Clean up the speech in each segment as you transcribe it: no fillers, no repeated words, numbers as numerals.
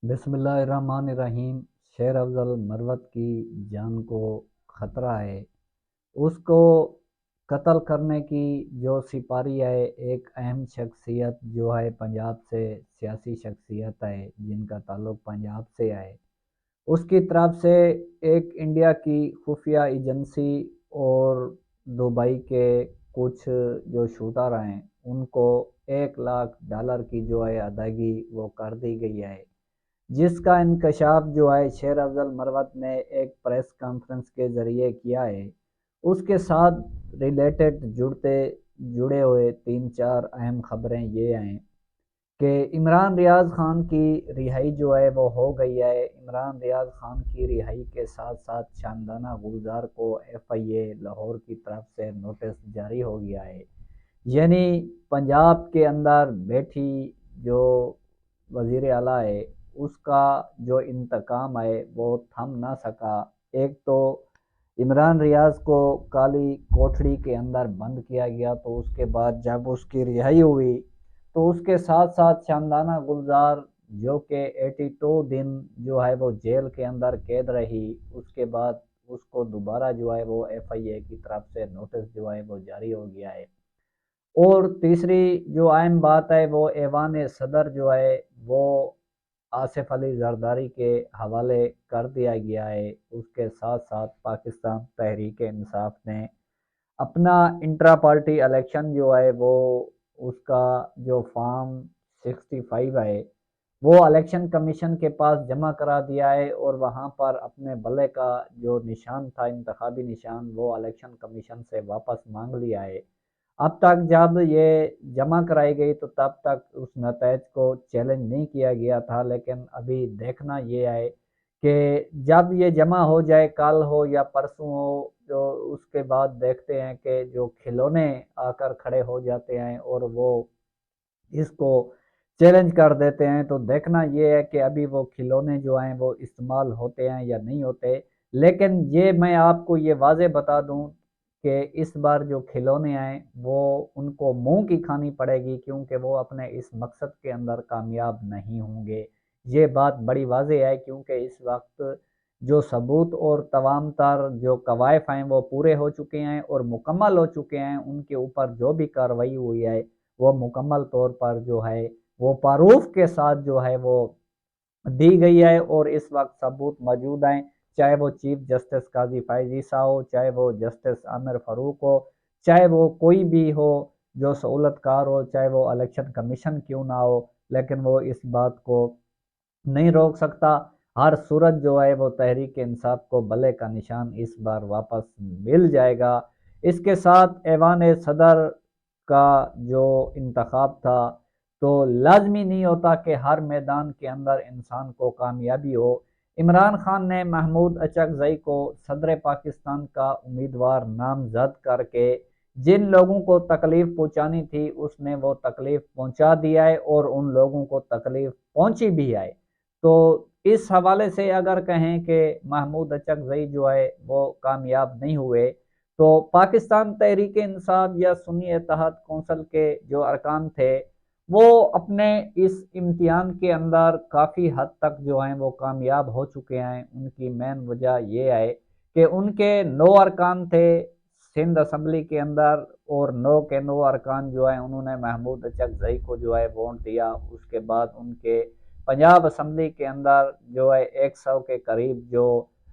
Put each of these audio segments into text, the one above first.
بسم اللہ الرحمن الرحیم۔ شیر افضل مروت کی جان کو خطرہ ہے۔ اس کو قتل کرنے کی جو سپاری ہے، ایک اہم شخصیت جو ہے پنجاب سے، سیاسی شخصیت ہے جن کا تعلق پنجاب سے ہے، اس کی طرف سے ایک انڈیا کی خفیہ ایجنسی اور دبئی کے کچھ جو شوٹر ہیں ان کو $1,00,000 کی جو ہے ادائیگی وہ کر دی گئی ہے، جس کا انکشاف جو ہے شیر افضل مروت نے ایک پریس کانفرنس کے ذریعے کیا ہے۔ اس کے ساتھ ریلیٹڈ جڑے ہوئے تین چار اہم خبریں یہ ہیں کہ عمران ریاض خان کی رہائی جو ہے وہ ہو گئی ہے۔ عمران ریاض خان کی رہائی کے ساتھ ساتھ شاندانہ گلزار کو FIA لاہور کی طرف سے نوٹس جاری ہو گیا ہے، یعنی پنجاب کے اندر بیٹھی جو وزیر اعلیٰ ہے اس کا جو انتقام ہے وہ تھم نہ سکا۔ ایک تو عمران ریاض کو کالی کوٹڑی کے اندر بند کیا گیا، تو اس کے بعد جب اس کی رہائی ہوئی تو اس کے ساتھ ساتھ شاندانہ گلزار جو کہ 82 دن جو ہے وہ جیل کے اندر قید رہی، اس کے بعد اس کو دوبارہ جو ہے وہ FIA کی طرف سے نوٹس جو ہے وہ جاری ہو گیا ہے۔ اور تیسری جو اہم بات ہے وہ ایوان صدر جو ہے وہ آصف علی زرداری کے حوالے کر دیا گیا ہے۔ اس کے ساتھ ساتھ پاکستان تحریک انصاف نے اپنا انٹرا پارٹی الیکشن جو ہے وہ اس کا جو فارم 65 ہے وہ الیکشن کمیشن کے پاس جمع کرا دیا ہے، اور وہاں پر اپنے بلے کا جو نشان تھا، انتخابی نشان، وہ الیکشن کمیشن سے واپس مانگ لیا ہے۔ اب تک جب یہ جمع کرائی گئی تو تب تک اس نتائج کو چیلنج نہیں کیا گیا تھا، لیکن ابھی دیکھنا یہ ہے کہ جب یہ جمع ہو جائے، کل ہو یا پرسوں ہو، جو اس کے بعد دیکھتے ہیں کہ جو کھلونے آ کر کھڑے ہو جاتے ہیں اور وہ اس کو چیلنج کر دیتے ہیں، تو دیکھنا یہ ہے کہ ابھی وہ کھلونے جو ہیں وہ استعمال ہوتے ہیں یا نہیں ہوتے۔ لیکن یہ میں آپ کو یہ واضح بتا دوں کہ اس بار جو کھلونے آئیں وہ ان کو منہ کی کھانی پڑے گی، کیونکہ وہ اپنے اس مقصد کے اندر کامیاب نہیں ہوں گے۔ یہ بات بڑی واضح ہے، کیونکہ اس وقت جو ثبوت اور تمام تر جو قوائف ہیں وہ پورے ہو چکے ہیں اور مکمل ہو چکے ہیں۔ ان کے اوپر جو بھی کارروائی ہوئی ہے وہ مکمل طور پر جو ہے وہ پاروف کے ساتھ جو ہے وہ دی گئی ہے، اور اس وقت ثبوت موجود ہیں، چاہے وہ چیف جسٹس قاضی فائز عیسیٰ ہو، چاہے وہ جسٹس عامر فاروق ہو، چاہے وہ کوئی بھی ہو جو سہولت کار ہو، چاہے وہ الیکشن کمیشن کیوں نہ ہو، لیکن وہ اس بات کو نہیں روک سکتا۔ ہر صورت جو ہے وہ تحریک انصاف کو بلے کا نشان اس بار واپس مل جائے گا۔ اس کے ساتھ ایوان صدر کا جو انتخاب تھا، تو لازمی نہیں ہوتا کہ ہر میدان کے اندر انسان کو کامیابی ہو۔ عمران خان نے محمود اچکزئی کو صدر پاکستان کا امیدوار نامزد کر کے جن لوگوں کو تکلیف پہنچانی تھی اس نے وہ تکلیف پہنچا دیا ہے، اور ان لوگوں کو تکلیف پہنچی بھی ہے۔ تو اس حوالے سے اگر کہیں کہ محمود اچکزئی جو ہے وہ کامیاب نہیں ہوئے، تو پاکستان تحریک انصاف یا سنی اتحاد کونسل کے جو ارکان تھے وہ اپنے اس امتحان کے اندر کافی حد تک جو ہیں وہ کامیاب ہو چکے ہیں۔ ان کی مین وجہ یہ ہے کہ ان کے 9 ارکان تھے سندھ اسمبلی کے اندر، اور 9 کے 9 ارکان جو ہیں انہوں نے محمود اچکزئی کو جو ہے ووٹ دیا۔ اس کے بعد ان کے پنجاب اسمبلی کے اندر جو ہے 100 کے قریب جو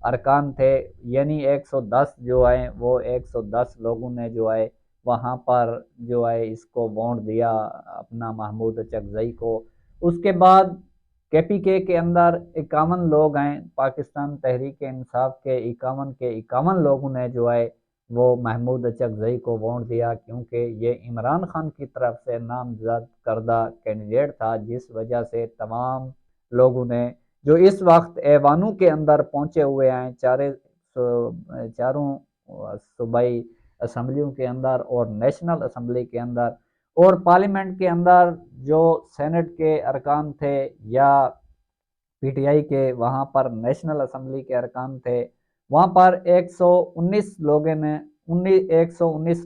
ارکان تھے، یعنی 110 جو ہیں وہ 110 لوگوں نے جو ہے وہاں پر جو ہے اس کو ووٹ دیا اپنا محمود اچکزئی کو۔ اس کے بعد KPK کے اندر 51 لوگ ہیں، پاکستان تحریک انصاف کے 51 کے 51 لوگوں نے جو ہے وہ محمود اچکزئی کو ووٹ دیا، کیونکہ یہ عمران خان کی طرف سے نامزد کردہ کینڈیڈیٹ تھا، جس وجہ سے تمام لوگوں نے جو اس وقت ایوانوں کے اندر پہنچے ہوئے ہیں چاروں صوبائی اسمبلیوں کے اندر اور نیشنل اسمبلی کے اندر اور پارلیمنٹ کے اندر، جو سینٹ کے ارکان تھے یا PTI کے وہاں پر نیشنل اسمبلی کے ارکان تھے، وہاں پر 119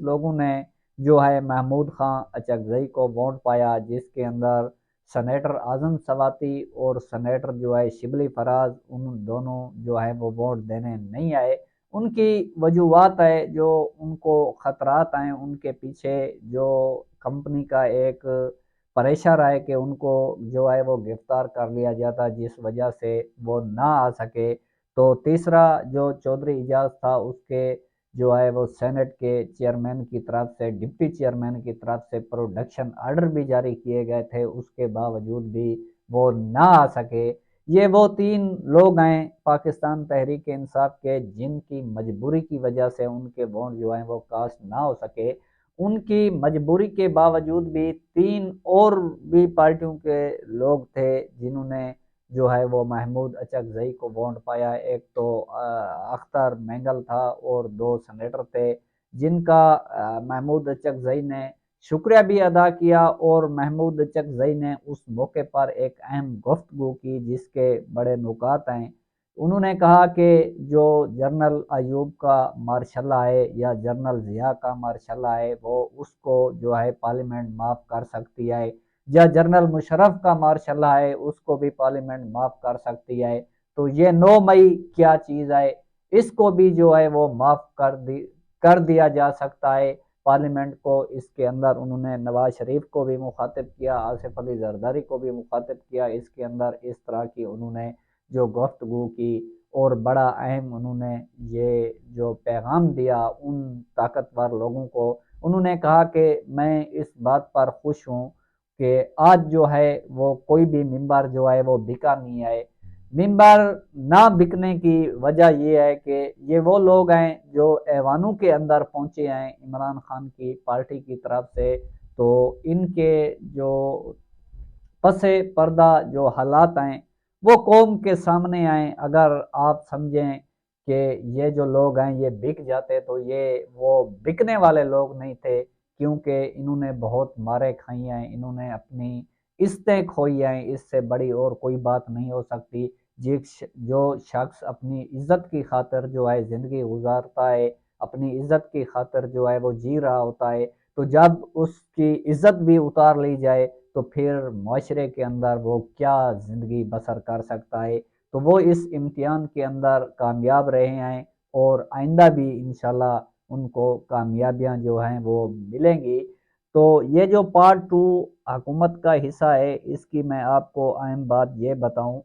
لوگوں نے جو ہے محمود خان اچکزئی کو ووٹ پایا، جس کے اندر سینیٹر اعظم سواتی اور سینیٹر جو ہے شبلی فراز، ان دونوں جو ہے وہ ووٹ دینے نہیں آئے۔ ان کی وجوہات ہے، جو ان کو خطرات ہیں ان کے پیچھے، جو کمپنی کا ایک پریشر ہے کہ ان کو جو ہے وہ گرفتار کر لیا جاتا، جس وجہ سے وہ نہ آ سکے۔ تو تیسرا جو چودھری اعجاز تھا، اس کے جو ہے وہ سینٹ کے چیئرمین کی طرف سے، ڈپٹی چیئرمین کی طرف سے پروڈکشن آرڈر بھی جاری کیے گئے تھے، اس کے باوجود بھی وہ نہ آ سکے۔ یہ وہ تین لوگ ہیں پاکستان تحریک انصاف کے، جن کی مجبوری کی وجہ سے ان کے ووٹ جو ہیں وہ کاسٹ نہ ہو سکے۔ ان کی مجبوری کے باوجود بھی تین اور بھی پارٹیوں کے لوگ تھے جنہوں نے جو ہے وہ محمود اچکزئی کو ووٹ پایا۔ ایک تو اختر مینگل تھا اور دو سینیٹر تھے، جن کا محمود اچکزئی نے شکریہ بھی ادا کیا، اور محمود اچکزئی نے اس موقع پر ایک اہم گفتگو کی جس کے بڑے نکات ہیں۔ انہوں نے کہا کہ جو جنرل ایوب کا مارشل ہے یا جنرل ضیاء کا مارشل ہے، وہ اس کو جو ہے پارلیمنٹ معاف کر سکتی ہے، یا جنرل مشرف کا مارشل ہے اس کو بھی پارلیمنٹ معاف کر سکتی ہے۔ تو یہ 9 مئی کیا چیز ہے، اس کو بھی جو ہے وہ معاف کر دیا جا سکتا ہے پارلیمنٹ کو۔ اس کے اندر انہوں نے نواز شریف کو بھی مخاطب کیا، آصف علی زرداری کو بھی مخاطب کیا، اس کے اندر اس طرح کی انہوں نے جو گفتگو کی، اور بڑا اہم انہوں نے یہ جو پیغام دیا ان طاقتور لوگوں کو۔ انہوں نے کہا کہ میں اس بات پر خوش ہوں کہ آج جو ہے وہ کوئی بھی ممبر جو ہے وہ بکا نہیں ہے۔ ممبر نہ بکنے کی وجہ یہ ہے کہ یہ وہ لوگ ہیں جو ایوانوں کے اندر پہنچے ہیں عمران خان کی پارٹی کی طرف سے، تو ان کے جو پس پردہ جو حالات ہیں وہ قوم کے سامنے آئیں۔ اگر آپ سمجھیں کہ یہ جو لوگ ہیں یہ بک جاتے، تو یہ وہ بکنے والے لوگ نہیں تھے، کیونکہ انہوں نے بہت مارے کھائی ہیں، انہوں نے اپنی عزتیں کھوئی ہیں، اس سے بڑی اور کوئی بات نہیں ہو سکتی۔ جو شخص اپنی عزت کی خاطر جو ہے زندگی گزارتا ہے، اپنی عزت کی خاطر جو ہے وہ جی رہا ہوتا ہے، تو جب اس کی عزت بھی اتار لی جائے تو پھر معاشرے کے اندر وہ کیا زندگی بسر کر سکتا ہے۔ تو وہ اس امتحان کے اندر کامیاب رہے ہیں، اور آئندہ بھی انشاءاللہ ان کو کامیابیاں جو ہیں وہ ملیں گی۔ تو یہ جو پارٹ 2 حکومت کا حصہ ہے، اس کی میں آپ کو اہم بات یہ بتاؤں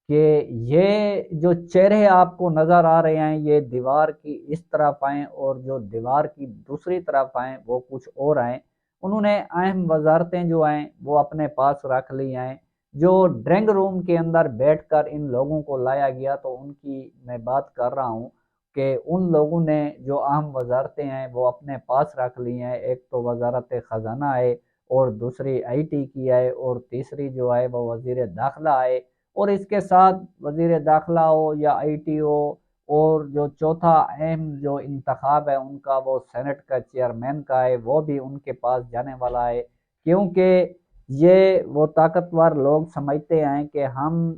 کہ یہ جو چہرے آپ کو نظر آ رہے ہیں یہ دیوار کی اس طرف آئیں، اور جو دیوار کی دوسری طرف آئیں وہ کچھ اور آئیں۔ انہوں نے اہم وزارتیں جو ہیں وہ اپنے پاس رکھ لی ہیں۔ جو ڈرائنگ روم کے اندر بیٹھ کر ان لوگوں کو لایا گیا، تو ان کی میں بات کر رہا ہوں کہ ان لوگوں نے جو اہم وزارتیں ہیں وہ اپنے پاس رکھ لی ہیں۔ ایک تو وزارت خزانہ ہے، اور دوسری آئی ٹی کی ہے، اور تیسری جو ہے وہ وزیر داخلہ ہے، اور اس کے ساتھ وزیر داخلہ ہو یا آئی ٹی ہو، اور جو چوتھا اہم جو انتخاب ہے ان کا وہ سینٹ کا چیئرمین کا ہے، وہ بھی ان کے پاس جانے والا ہے، کیونکہ یہ وہ طاقتور لوگ سمجھتے ہیں کہ ہم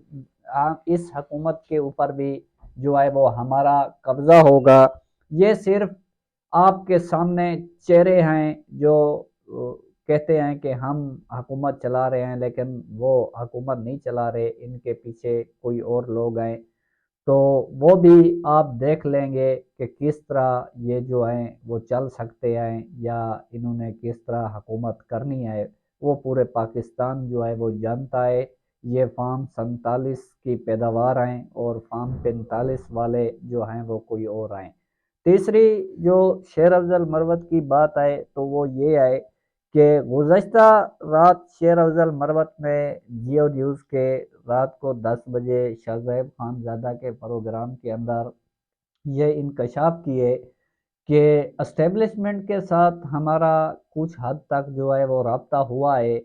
اس حکومت کے اوپر بھی جو ہے وہ ہمارا قبضہ ہوگا۔ یہ صرف آپ کے سامنے چہرے ہیں جو کہتے ہیں کہ ہم حکومت چلا رہے ہیں، لیکن وہ حکومت نہیں چلا رہے، ان کے پیچھے کوئی اور لوگ ہیں۔ تو وہ بھی آپ دیکھ لیں گے کہ کس طرح یہ جو ہیں وہ چل سکتے ہیں، یا انہوں نے کس طرح حکومت کرنی ہے، وہ پورے پاکستان جو ہے وہ جانتا ہے۔ یہ فارم 47 کی پیداوار ہیں، اور فارم 45 والے جو ہیں وہ کوئی اور ہیں۔ تیسری جو شیر افضل مروت کی بات ہے تو وہ یہ ہے کہ گزشتہ رات شیر افضل مروت نے جیو نیوز کے رات کو 10 بجے شاہ زیب خان زادہ کے پروگرام کے اندر یہ انکشاف کیے کہ اسٹیبلشمنٹ کے ساتھ ہمارا کچھ حد تک جو ہے وہ رابطہ ہوا ہے۔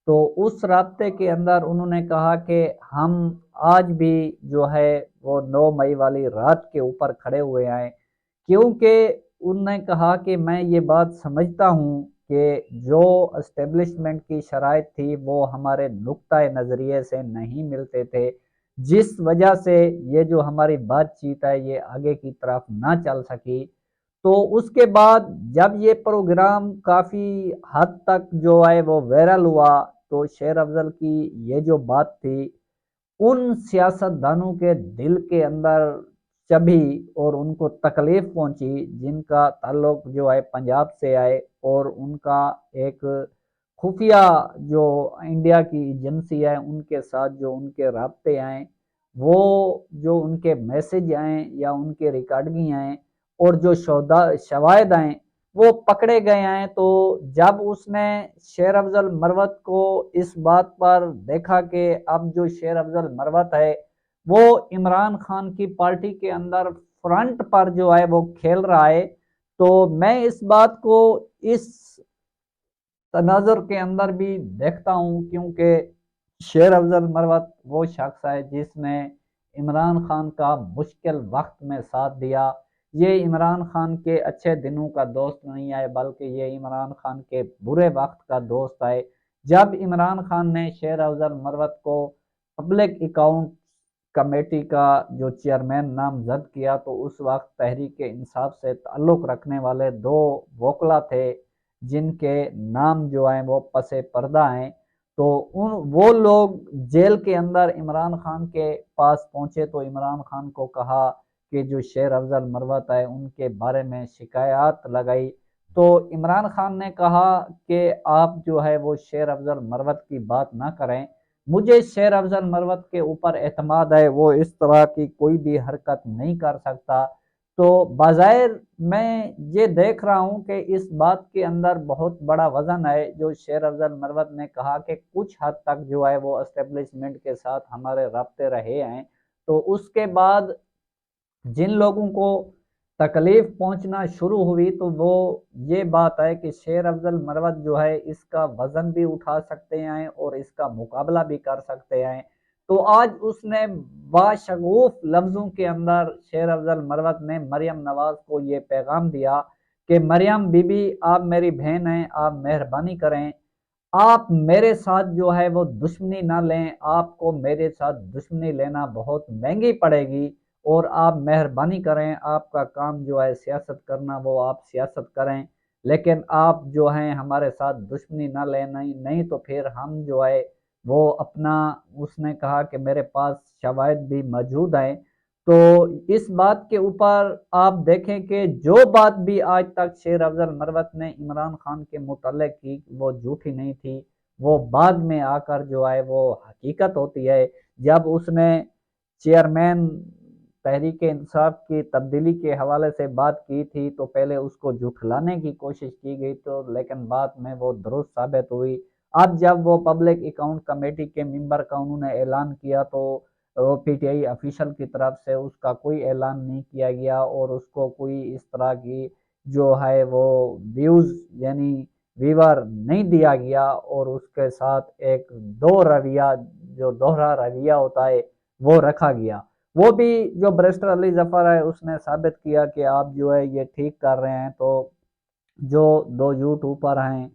تو اس رابطے کے اندر انہوں نے کہا کہ ہم آج بھی جو ہے وہ 9 مئی والی رات کے اوپر کھڑے ہوئے ہیں، کیونکہ انہوں نے کہا کہ میں یہ بات سمجھتا ہوں کہ جو اسٹیبلشمنٹ کی شرائط تھی وہ ہمارے نقطۂ نظریے سے نہیں ملتے تھے، جس وجہ سے یہ جو ہماری بات چیت ہے یہ آگے کی طرف نہ چل سکی۔ تو اس کے بعد جب یہ پروگرام کافی حد تک جو ہے وہ وائرل ہوا، تو شیر افضل کی یہ جو بات تھی ان سیاستدانوں کے دل کے اندر چبھی اور ان کو تکلیف پہنچی جن کا تعلق جو ہے پنجاب سے آئے، اور ان کا ایک خفیہ جو انڈیا کی ایجنسی ہے ان کے ساتھ جو ان کے رابطے آئیں، وہ جو ان کے میسج آئیں یا ان کے ریکارڈنگ آئیں اور جو شواہد آئیں وہ پکڑے گئے ہیں۔ تو جب اس نے شیر افضل مروت کو اس بات پر دیکھا کہ اب جو شیر افضل مروت ہے وہ عمران خان کی پارٹی کے اندر فرنٹ پر جو ہے وہ کھیل رہا ہے، تو میں اس بات کو اس تناظر کے اندر بھی دیکھتا ہوں، کیونکہ شیر افضل مروت وہ شخص ہے جس نے عمران خان کا مشکل وقت میں ساتھ دیا۔ یہ عمران خان کے اچھے دنوں کا دوست نہیں ہے، بلکہ یہ عمران خان کے برے وقت کا دوست ہے۔ جب عمران خان نے شیر افضل مروت کو پبلک اکاؤنٹ کمیٹی کا جو چیئرمین نامزد کیا تو اس وقت تحریک انصاف سے تعلق رکھنے والے دو وکلا تھے جن کے نام جو ہیں وہ پس پردہ ہیں، تو وہ لوگ جیل کے اندر عمران خان کے پاس پہنچے تو عمران خان کو کہا کہ جو شیر افضل مروت ہے ان کے بارے میں شکایات لگائی، تو عمران خان نے کہا کہ آپ جو ہے وہ شیر افضل مروت کی بات نہ کریں، مجھے شیر افضل مروت کے اوپر اعتماد ہے، وہ اس طرح کی کوئی بھی حرکت نہیں کر سکتا۔ تو بظاہر میں یہ دیکھ رہا ہوں کہ اس بات کے اندر بہت بڑا وزن ہے جو شیر افضل مروت نے کہا کہ کچھ حد تک جو ہے وہ اسٹیبلشمنٹ کے ساتھ ہمارے رابطے رہے ہیں، تو اس کے بعد جن لوگوں کو تکلیف پہنچنا شروع ہوئی تو وہ یہ بات ہے کہ شیر افضل مروت جو ہے اس کا وزن بھی اٹھا سکتے ہیں اور اس کا مقابلہ بھی کر سکتے ہیں۔ تو آج اس نے باشگوف لفظوں کے اندر شیر افضل مروت نے مریم نواز کو یہ پیغام دیا کہ مریم بی بی آپ میری بہن ہیں، آپ مہربانی کریں، آپ میرے ساتھ جو ہے وہ دشمنی نہ لیں، آپ کو میرے ساتھ دشمنی لینا بہت مہنگی پڑے گی، اور آپ مہربانی کریں، آپ کا کام جو ہے سیاست کرنا وہ آپ سیاست کریں، لیکن آپ جو ہیں ہمارے ساتھ دشمنی نہ لیں، نہیں تو پھر ہم جو ہے وہ اپنا، اس نے کہا کہ میرے پاس شواہد بھی موجود ہیں۔ تو اس بات کے اوپر آپ دیکھیں کہ جو بات بھی آج تک شیر افضل مروت نے عمران خان کے متعلق کی وہ جھوٹی نہیں تھی، وہ بعد میں آ کر جو ہے وہ حقیقت ہوتی ہے۔ جب اس نے چیئرمین تحریک انصاف کی تبدیلی کے حوالے سے بات کی تھی تو پہلے اس کو جھٹلانے کی کوشش کی گئی تو لیکن بعد میں وہ درست ثابت ہوئی۔ اب جب وہ پبلک اکاؤنٹ کمیٹی کے ممبر کا انہوں نے اعلان کیا تو پی ٹی آئی افیشل کی طرف سے اس کا کوئی اعلان نہیں کیا گیا اور اس کو کوئی اس طرح کی جو ہے وہ ویوز یعنی ویور نہیں دیا گیا، اور اس کے ساتھ ایک دو رویہ جو دوہرا رویہ ہوتا ہے وہ رکھا گیا۔ وہ بھی جو بریسٹر علی ظفر ہے اس نے ثابت کیا کہ آپ جو ہے یہ ٹھیک کر رہے ہیں، تو جو دو یوٹیوبر ہیں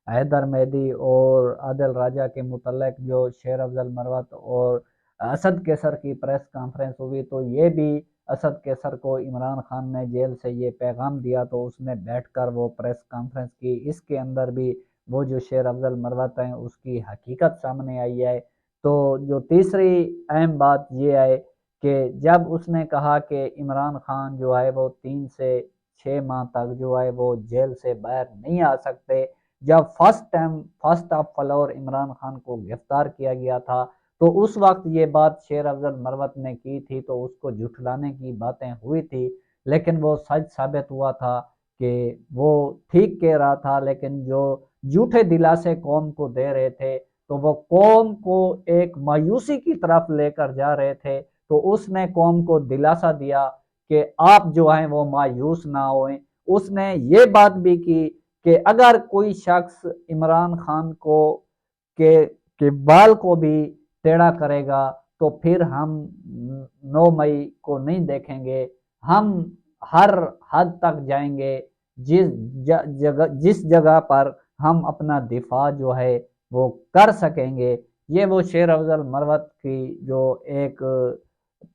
حیدر مہدی اور عادل راجہ کے متعلق جو شیر افضل مروت اور اسد کیسر کی پریس کانفرنس ہوئی تو یہ بھی اسد کیسر کو عمران خان نے جیل سے یہ پیغام دیا تو اس نے بیٹھ کر وہ پریس کانفرنس کی، اس کے اندر بھی وہ جو شیر افضل مروت ہیں اس کی حقیقت سامنے آئی ہے۔ تو جو تیسری اہم بات یہ ہے کہ جب اس نے کہا کہ عمران خان جو ہے وہ 3 سے 6 ماہ تک جو ہے وہ جیل سے باہر نہیں آ سکتے، جب first of floor Imran Khan کو گرفتار کیا گیا تھا تو اس وقت یہ بات شیر افضل مروت نے کی تھی تو اس کو جھٹلانے کی باتیں ہوئی تھی، لیکن وہ سچ ثابت ہوا تھا کہ وہ ٹھیک کہہ رہا تھا، لیکن جو جھوٹے دلاسے قوم کو دے رہے تھے تو وہ قوم کو ایک مایوسی کی طرف لے کر جا رہے تھے، تو اس نے قوم کو دلاسا دیا کہ آپ جو ہیں وہ مایوس نہ ہوئیں۔ اس نے یہ بات بھی کی کہ اگر کوئی شخص عمران خان کو کے بال کو بھی ٹیڑھا کرے گا تو پھر ہم 9 مئی کو نہیں دیکھیں گے، ہم ہر حد تک جائیں گے جس جگہ پر ہم اپنا دفاع جو ہے وہ کر سکیں گے۔ یہ وہ شیر افضل مروت کی جو ایک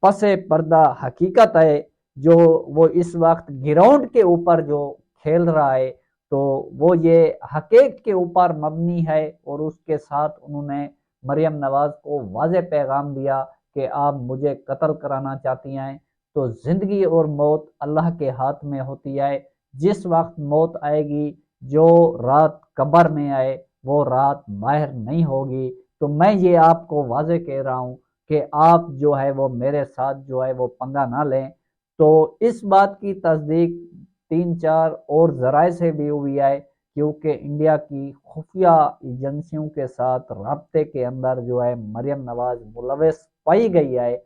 پس پردہ حقیقت ہے جو وہ اس وقت گراؤنڈ کے اوپر جو کھیل رہا ہے تو وہ یہ حقیق کے اوپر مبنی ہے، اور اس کے ساتھ انہوں نے مریم نواز کو واضح پیغام دیا کہ آپ مجھے قتل کرانا چاہتی ہیں تو زندگی اور موت اللہ کے ہاتھ میں ہوتی ہے۔ جس وقت موت آئے گی، جو رات قبر میں آئے وہ رات باہر نہیں ہوگی۔ تو میں یہ آپ کو واضح کہہ رہا ہوں کہ آپ جو ہے وہ میرے ساتھ جو ہے وہ پنگا نہ لیں۔ تو اس بات کی تصدیق 3-4 اور ذرائع سے بھی ہوئی ہے، کیونکہ انڈیا کی خفیہ ایجنسیوں کے ساتھ رابطے کے اندر جو ہے مریم نواز ملوث پائی گئی ہے۔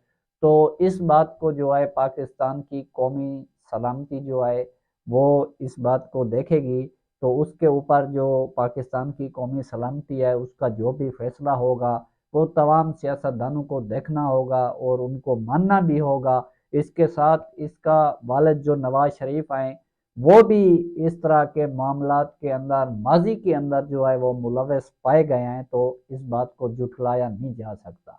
تو اس بات کو جو ہے پاکستان کی قومی سلامتی جو ہے وہ اس بات کو دیکھے گی، تو اس کے اوپر جو پاکستان کی قومی سلامتی ہے اس کا جو بھی فیصلہ ہوگا وہ تمام سیاستدانوں کو دیکھنا ہوگا اور ان کو ماننا بھی ہوگا۔ اس کے ساتھ اس کا والد جو نواز شریف ہیں وہ بھی اس طرح کے معاملات کے اندر ماضی کے اندر جو ہے وہ ملوث پائے گئے ہیں، تو اس بات کو جھٹلایا نہیں جا سکتا۔